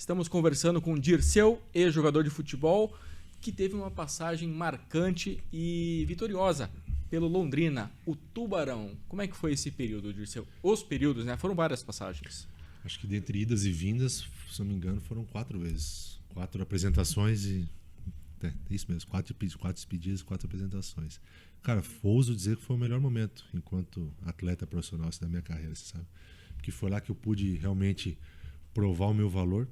Estamos conversando com Dirceu, ex-jogador de futebol, que teve uma passagem marcante e vitoriosa pelo Londrina, o Tubarão. Como é que foi esse período, Dirceu? Os períodos, né? Foram várias passagens. Acho que dentre idas e vindas, se não me engano, foram 4 vezes. 4 apresentações e... É isso mesmo, 4 despedidas, 4 apresentações. Cara, ouso dizer que foi o melhor momento enquanto atleta profissional da minha carreira, você sabe? Porque foi lá que eu pude realmente provar o meu valor,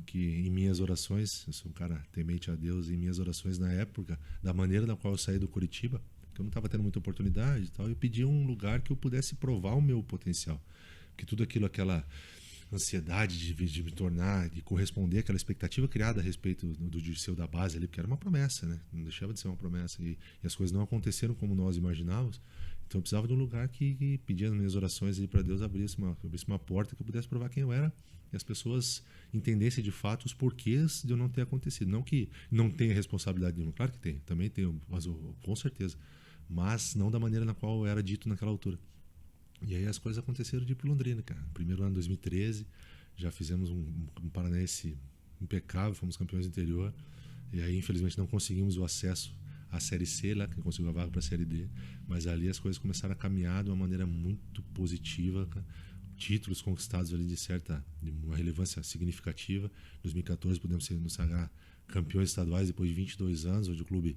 que em minhas orações, eu sou um cara temente a Deus, em minhas orações na época, da maneira na qual eu saí do Curitiba, que eu não estava tendo muita oportunidade e tal, eu pedi um lugar que eu pudesse provar o meu potencial. Porque tudo aquilo, aquela ansiedade de me tornar, de corresponder àquela expectativa criada a respeito do Dirceu da base ali, porque era uma promessa, né? Não deixava de ser uma promessa. E as coisas não aconteceram como nós imaginávamos. Então eu precisava de um lugar que pedia nas minhas orações ali para Deus abrisse uma porta que eu pudesse provar quem eu era e as pessoas entendessem de fato os porquês de eu não ter acontecido. Não que não tenha responsabilidade nenhuma, claro que tem, também tenho, mas com certeza. Mas não da maneira na qual era dito naquela altura. E aí as coisas aconteceram de ir pro Londrina, cara. Primeiro ano, 2013, já fizemos um paranaense impecável, fomos campeões do interior. E aí, infelizmente, não conseguimos o acesso à Série C, lá, que conseguiu a vaga para a Série D. Mas ali as coisas começaram a caminhar de uma maneira muito positiva, cara. Títulos conquistados ali de uma relevância significativa. Em 2014 pudemos nos sagrar campeões estaduais depois de 22 anos, onde um clube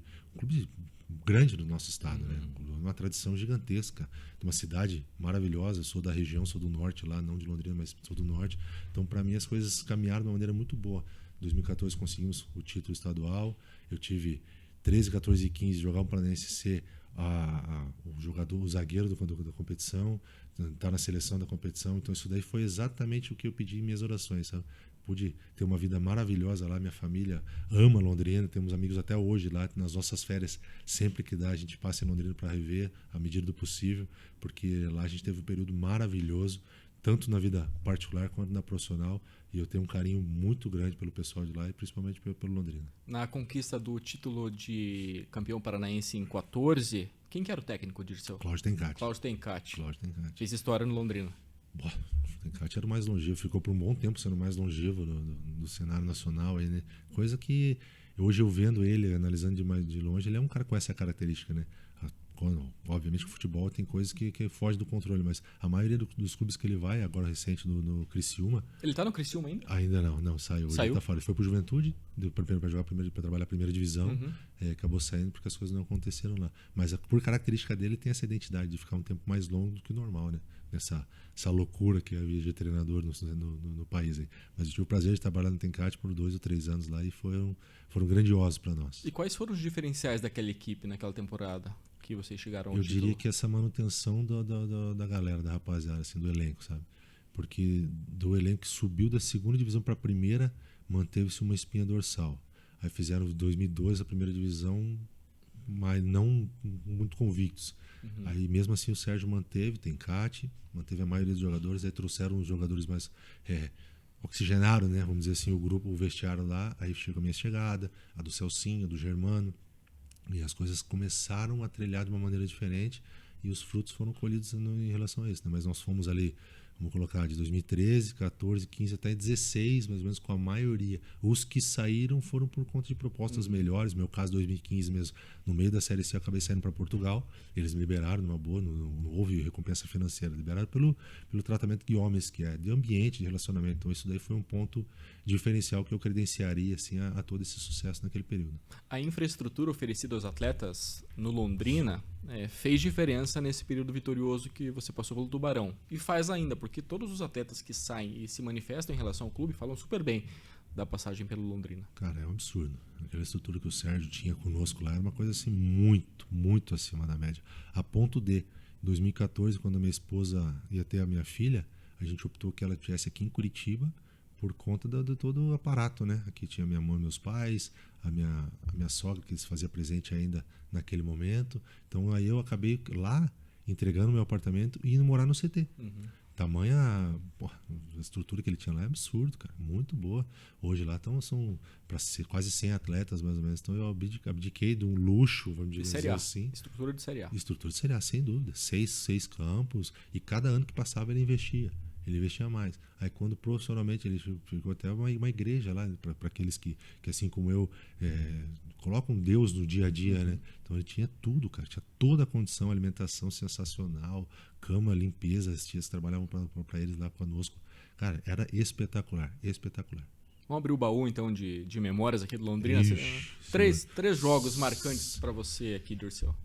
grande do nosso estado, né? Uma tradição gigantesca, de uma cidade maravilhosa. Eu sou da região, sou do norte lá, não de Londrina, mas sou do norte. Então, para mim, as coisas caminharam de uma maneira muito boa. Em 2014 conseguimos o título estadual. Eu tive 13, 14 e 15 jogar um Paranense C, o zagueiro da competição, estar na seleção da competição. Então, isso daí foi exatamente o que eu pedi em minhas orações, sabe? Pude ter uma vida maravilhosa lá, minha família ama Londrina, temos amigos até hoje lá, nas nossas férias, sempre que dá, a gente passa em Londrina para rever, à medida do possível, porque lá a gente teve um período maravilhoso, tanto na vida particular quanto na profissional, e eu tenho um carinho muito grande pelo pessoal de lá e principalmente pelo Londrina. Na conquista do título de campeão paranaense em 14, quem que era o técnico, Dirceu? Cláudio Tencati. Cláudio Tencati. Cláudio Tencati. Fez história no Londrina. O Tencati era o mais longevo, ficou por um bom tempo sendo o mais longevo do cenário nacional. Aí, né? Coisa que hoje eu vendo ele, analisando de longe, ele é um cara com essa característica, né? Obviamente que o futebol tem coisas que foge do controle, mas a maioria dos clubes que ele vai, agora recente no Criciúma... Ele tá no Criciúma ainda? Ainda não, saiu. Ele tá fora. Ele foi pro Juventude, para trabalhar a primeira divisão, acabou saindo porque as coisas não aconteceram lá. Mas por característica dele tem essa identidade de ficar um tempo mais longo do que o normal, né? Essa loucura que havia de treinador no país. Aí. Mas eu tive o prazer de trabalhar no Tencati por 2 ou 3 anos lá e foram grandiosos para nós. E quais foram os diferenciais daquela equipe naquela temporada que vocês chegaram ao título? Eu diria que essa manutenção da galera, da rapaziada, assim, do elenco, sabe? Porque do elenco que subiu da segunda divisão para a primeira, manteve-se uma espinha dorsal. Aí fizeram em 2002 a primeira divisão, mas não muito convictos. Aí mesmo assim o Sérgio manteve, Tencati, manteve a maioria dos jogadores, aí trouxeram os jogadores mais oxigenaram, né, vamos dizer assim, o grupo, o vestiário lá, aí chegou a minha chegada, a do Celcinho, a do Germano, e as coisas começaram a trilhar de uma maneira diferente e os frutos foram colhidos em relação a isso, né? Mas nós fomos ali, vamos colocar, de 2013, 14, 15 até 16, mais ou menos com a maioria. Os que saíram foram por conta de propostas melhores. No meu caso, 2015 mesmo, no meio da Série C, eu acabei saindo para Portugal. Eles me liberaram numa boa, não houve recompensa financeira. Liberaram pelo tratamento de homens, que é de ambiente, de relacionamento. Então, isso daí foi um ponto diferencial que eu credenciaria assim, a todo esse sucesso naquele período. A infraestrutura oferecida aos atletas no Londrina fez diferença nesse período vitorioso que você passou pelo Tubarão. E faz ainda, porque todos os atletas que saem e se manifestam em relação ao clube falam super bem da passagem pelo Londrina. Cara, é um absurdo. Aquela estrutura que o Sérgio tinha conosco lá era uma coisa assim muito, muito acima da média. A ponto de, em 2014, quando a minha esposa ia ter a minha filha, a gente optou que ela estivesse aqui em Curitiba por conta de todo o aparato, né? Aqui tinha minha mãe e meus pais, a minha sogra que se fazia presente ainda naquele momento. Então aí eu acabei lá entregando meu apartamento e indo morar no CT. Tamanha a estrutura que ele tinha lá é absurdo, cara, muito boa. Hoje lá são para quase 100 atletas mais ou menos. Então eu abdiquei de um luxo, vamos dizer assim. Estrutura de Série A. Estrutura de Série A, sem dúvida. Seis campos e cada ano que passava ele investia. Ele investia mais. Aí quando profissionalmente ele ficou até uma igreja lá para aqueles que assim como eu colocam Deus no dia a dia, né? Então ele tinha tudo, cara, tinha toda a condição, alimentação sensacional, cama, limpeza, as tias trabalhavam para eles lá conosco. Cara, era espetacular, espetacular. Vamos abrir o baú, então, de memórias aqui do Londrina. Ixi, Três jogos marcantes para você aqui, Dirceu.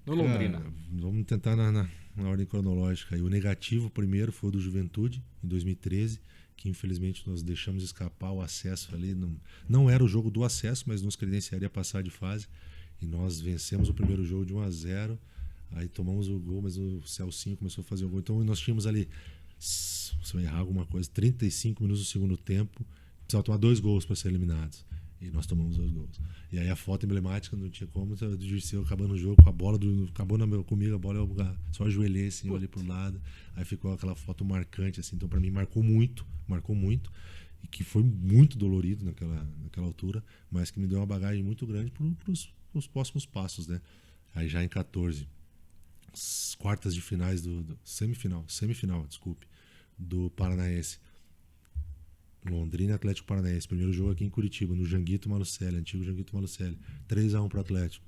No Londrina. Cara, vamos tentar na ordem cronológica. E o negativo primeiro foi o do Juventude, em 2013, que infelizmente nós deixamos escapar o acesso ali. Não era o jogo do acesso, mas nos credenciaria passar de fase. E nós vencemos o primeiro jogo de 1-0. Aí tomamos o gol, mas o Celcinho começou a fazer o gol. Então nós tínhamos ali, se eu errar alguma coisa, 35 minutos do segundo tempo. Precisava tomar 2 gols para ser eliminados. E nós tomamos 2 gols. E aí a foto emblemática, não tinha como, do Dirceu acabando o jogo com a bola, acabou comigo a bola, eu só ajoelhei assim, olhei pro lado. Aí ficou aquela foto marcante, assim. Então para mim marcou muito. E que foi muito dolorido naquela altura, mas que me deu uma bagagem muito grande pros próximos passos, né? Aí já em 14, quartas de finais semifinal, desculpe, do Paranaense. Londrina, Atlético Paranaense. Primeiro jogo aqui em Curitiba, no Janguito Malucelli, antigo Janguito Malucelli. 3-1 pro Atlético.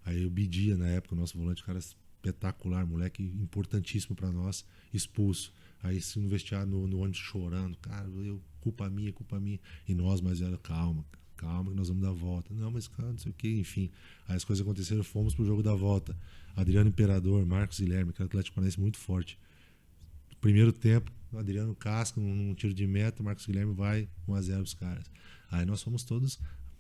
Aí o Bidia, na época, o nosso volante, cara espetacular, moleque importantíssimo para nós, expulso. Aí se no vestiário, no ônibus chorando, cara, culpa minha. E nós, mas era calma que nós vamos dar a volta. Não, mas cara, não sei o que, enfim. Aí as coisas aconteceram, fomos pro jogo da volta. Adriano Imperador, Marcos Guilherme, que era Atlético Paranaense muito forte. Primeiro tempo, o Adriano casca num tiro de meta, o Marcos Guilherme vai 1-0 os caras. Aí nós fomos todos,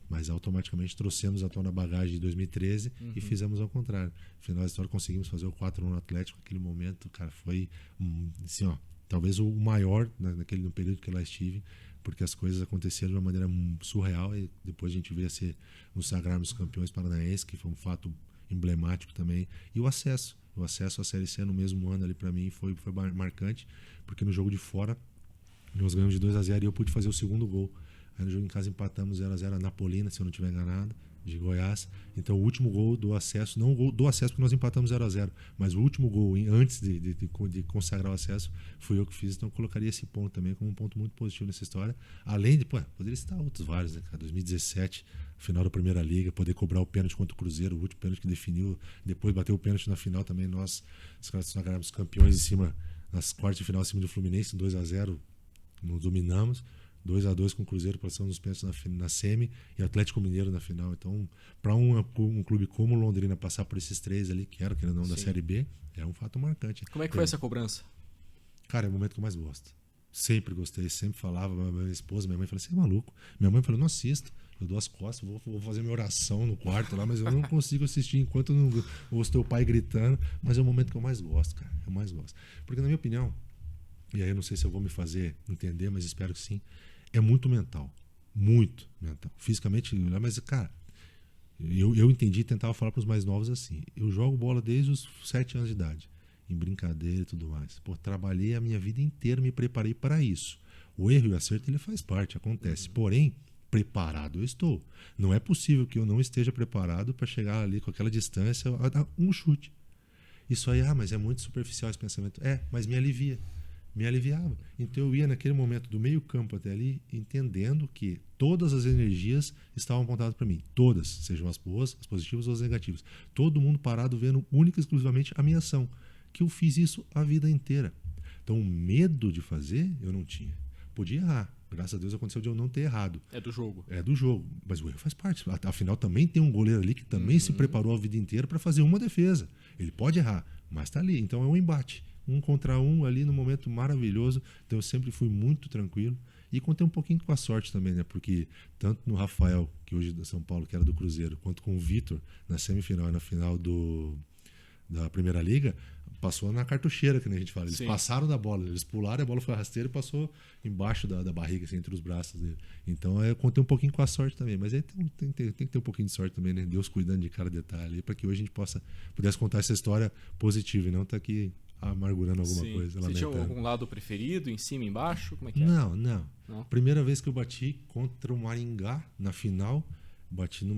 mas automaticamente trouxemos à tona a bagagem de 2013 e fizemos ao contrário. No final da história conseguimos fazer o 4-1 no Atlético. Aquele momento, cara, foi assim, ó, talvez o maior no período que eu lá estive, porque as coisas aconteceram de uma maneira surreal e depois a gente veio a ser nos sagrarmos campeões paranaenses, que foi um fato emblemático também. E o acesso à Série C no mesmo ano ali para mim foi marcante, porque no jogo de fora nós ganhamos de 2-0 e eu pude fazer o segundo gol. Aí no jogo em casa empatamos 0-0 a Napolina, se eu não estiver enganado, de Goiás. Então o último gol do acesso, não o gol do acesso porque nós empatamos 0-0, mas o último gol antes de consagrar o acesso fui eu que fiz. Então eu colocaria esse ponto também como um ponto muito positivo nessa história. Além de, poderia citar outros vários, né, cara? 2017, final da Primeira Liga, poder cobrar o pênalti contra o Cruzeiro, o último pênalti que definiu, depois bateu o pênalti na final também, nós sagramos campeões em cima, nas quartas de final em cima do Fluminense, 2-0, nos dominamos. 2-2 com o Cruzeiro, passando nos pênaltis na semi, e Atlético Mineiro na final. Então, para um clube como o Londrina passar por esses 3 ali, que era, querendo ou não, da Série B, é um fato marcante. Como é que foi essa cobrança? Cara, é o momento que eu mais gosto. Sempre gostei, sempre falava. Minha esposa, minha mãe falou: você é maluco? Minha mãe falou: não assisto. Eu dou as costas, vou fazer minha oração no quarto lá, mas eu não consigo assistir enquanto não ouço teu pai gritando. Mas é o momento que eu mais gosto, cara. Eu mais gosto. Porque, na minha opinião, e aí eu não sei se eu vou me fazer entender, mas espero que sim, é muito mental. Muito mental. Fisicamente, mas, cara, eu entendi e tentava falar para os mais novos assim. Eu jogo bola desde os 7 anos de idade, em brincadeira e tudo mais. Pô, trabalhei a minha vida inteira, me preparei para isso. O erro e o acerto, ele faz parte, acontece. Porém, preparado eu estou. Não é possível que eu não esteja preparado para chegar ali com aquela distância a dar um chute. Isso aí, mas é muito superficial esse pensamento. Mas me alivia. Me aliviava. Então eu ia naquele momento do meio campo até ali, entendendo que todas as energias estavam apontadas para mim. Todas, sejam as boas, as positivas ou as negativas. Todo mundo parado vendo única e exclusivamente a minha ação. Que eu fiz isso a vida inteira. Então o medo de fazer, eu não tinha. Podia errar. Graças a Deus aconteceu de eu não ter errado. É do jogo. É do jogo. Mas o erro faz parte. Afinal, também tem um goleiro ali que também se preparou a vida inteira para fazer uma defesa. Ele pode errar, mas está ali. Então é um embate. 1 contra 1 ali no momento maravilhoso. Então eu sempre fui muito tranquilo. E contei um pouquinho com a sorte também, né? Porque tanto no Rafael, que hoje é do São Paulo, que era do Cruzeiro, quanto com o Vitor, na semifinal e na final da Primeira Liga, passou na cartucheira, que a gente fala. Eles passaram da bola, eles pularam, a bola foi rasteira e passou embaixo da barriga, assim, entre os braços dele. Então eu contei um pouquinho com a sorte também. Mas aí tem que ter um pouquinho de sorte também, né? Deus cuidando de cada detalhe ali, para que hoje a gente pudesse contar essa história positiva e não tá aqui amargurando alguma coisa. Você tinha algum lado preferido, em cima, embaixo? Como é que é? Não. Primeira vez que eu bati contra o Maringá na final, bati no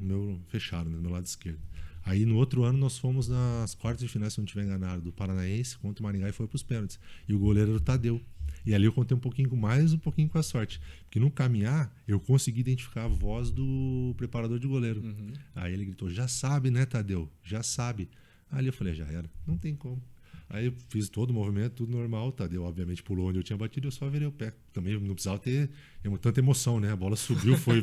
meu fechado, no meu lado esquerdo. Aí no outro ano nós fomos nas quartas de final, se não estiver enganado, do Paranaense contra o Maringá e foi para os pênaltis. E o goleiro era o Tadeu. E ali eu contei um pouquinho com mais, um pouquinho com a sorte. Porque no caminhar, eu consegui identificar a voz do preparador de goleiro. Uhum. Aí ele gritou, já sabe, né, Tadeu? Já sabe. Ali eu falei, já era, não tem como. Aí eu fiz todo o movimento, tudo normal. Tadeu, obviamente, pulou onde eu tinha batido, eu só virei o pé. Também não precisava ter tanta emoção, né? A bola subiu, foi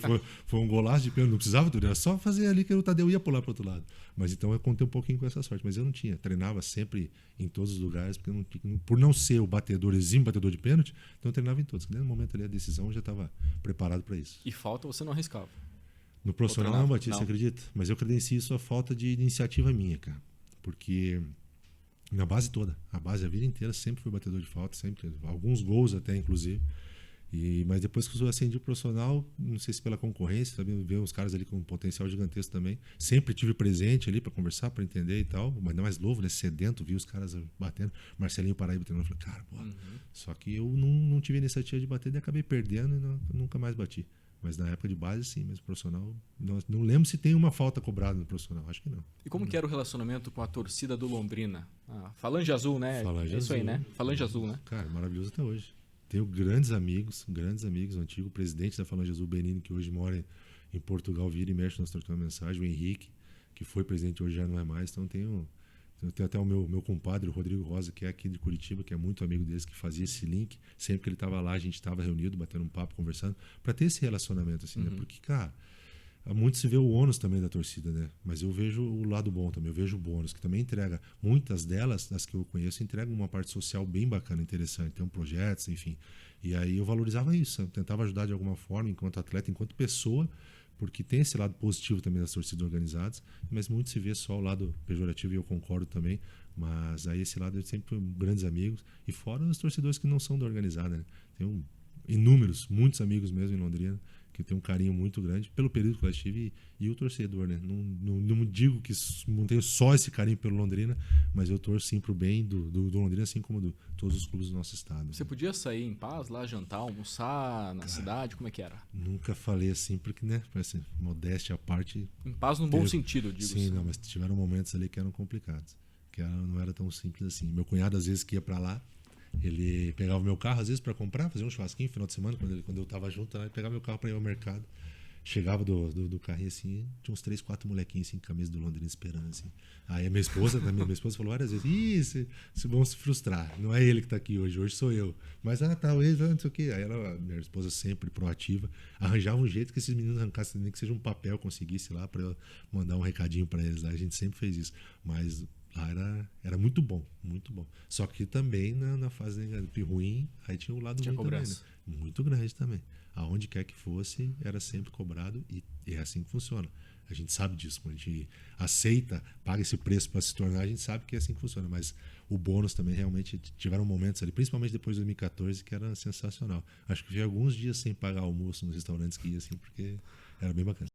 um golaço de pênalti, não precisava tudo, era só fazer ali que o Tadeu ia pular para o outro lado. Mas então eu contei um pouquinho com essa sorte, mas eu não tinha. Treinava sempre em todos os lugares, porque por não ser o batedor, exímio batedor de pênalti, então eu treinava em todos. No momento ali a decisão eu já estava preparado para isso. E falta você não arriscava? No profissional treinava? não bati, Não. você acredita? Mas eu credencio isso a falta de iniciativa minha, cara. Porque na base toda, a base a vida inteira sempre fui batedor de falta, sempre. Alguns gols até, inclusive. Mas depois que eu ascendi o profissional, não sei se pela concorrência, também ver uns caras ali com um potencial gigantesco também. Sempre tive presente ali para conversar, para entender e tal. Mas não mais novo, né? Sedento, vi os caras batendo. Marcelinho Paraíba treinando. Falei, cara, pô. Só que eu não tive a iniciativa de bater, e acabei perdendo e nunca mais bati. Mas na época de base, sim, mas profissional. Não lembro se tem uma falta cobrada no profissional, acho que não. E como que era o relacionamento com a torcida do Londrina? Falange Azul, né? Falange é isso aí, Azul. né? Falange Azul, né? Cara, maravilhoso até hoje. Tenho grandes amigos, o antigo presidente da Falange Azul, Benini, que hoje mora em Portugal, vira e mexe, nós trocamos mensagem, o Henrique, que foi presidente, hoje já não é mais, então tenho até o meu compadre, o Rodrigo Rosa, que é aqui de Curitiba, que é muito amigo deles, que fazia esse link. Sempre que ele estava lá, a gente estava reunido, batendo um papo, conversando, para ter esse relacionamento, assim, né? Porque, cara, muito se vê o ônus também da torcida, né? Mas eu vejo o lado bom também, eu vejo o bônus, que também entrega, muitas delas, das que eu conheço, entregam uma parte social bem bacana, interessante, tem projetos, enfim. E aí eu valorizava isso, eu tentava ajudar de alguma forma, enquanto atleta, enquanto pessoa, porque tem esse lado positivo também das torcidas organizadas, mas muito se vê só o lado pejorativo, e eu concordo também, mas aí esse lado eu sempre fui grandes amigos, e fora os torcedores que não são da organizada, né? Tenho inúmeros, muitos amigos mesmo em Londrina, que eu tenho um carinho muito grande pelo período que eu estive e o torcedor, né? Não digo que não tenho só esse carinho pelo Londrina, mas eu torço sim pro bem do Londrina, assim como de todos os clubes do nosso estado. Você podia sair em paz lá, jantar, almoçar na cidade? Como é que era? Nunca falei assim, porque, né? Parece modéstia à parte. Em paz no bom sentido, eu digo. Sim, não, mas tiveram momentos ali que eram complicados. Que não era tão simples assim. Meu cunhado, às vezes, que ia pra lá, ele pegava o meu carro, às vezes, para comprar, fazer um churrasquinho no final de semana, quando eu tava junto, ele pegava meu carro para ir ao mercado. Chegava do carrinho assim, tinha uns 3, 4 molequinhos assim, com camisa do Londrina esperando assim. Aí a minha esposa falou várias vezes: Ih, se vão se frustrar. Não é ele que tá aqui hoje sou eu. Mas talvez, não sei o quê. Aí minha esposa sempre proativa, arranjava um jeito que esses meninos arrancassem, nem que seja um papel, conseguisse lá para eu mandar um recadinho para eles. A gente sempre fez isso. Mas lá era muito bom, muito bom. Só que também na fase ruim, aí tinha o lado ruim cobrança. também, né? Muito grande também. Aonde quer que fosse, era sempre cobrado e é assim que funciona. A gente sabe disso. Quando a gente aceita, paga esse preço para se tornar, a gente sabe que é assim que funciona. Mas o bônus também realmente tiveram momentos ali, principalmente depois de 2014, que era sensacional. Acho que vi alguns dias sem pagar almoço nos restaurantes que ia assim, porque era bem bacana.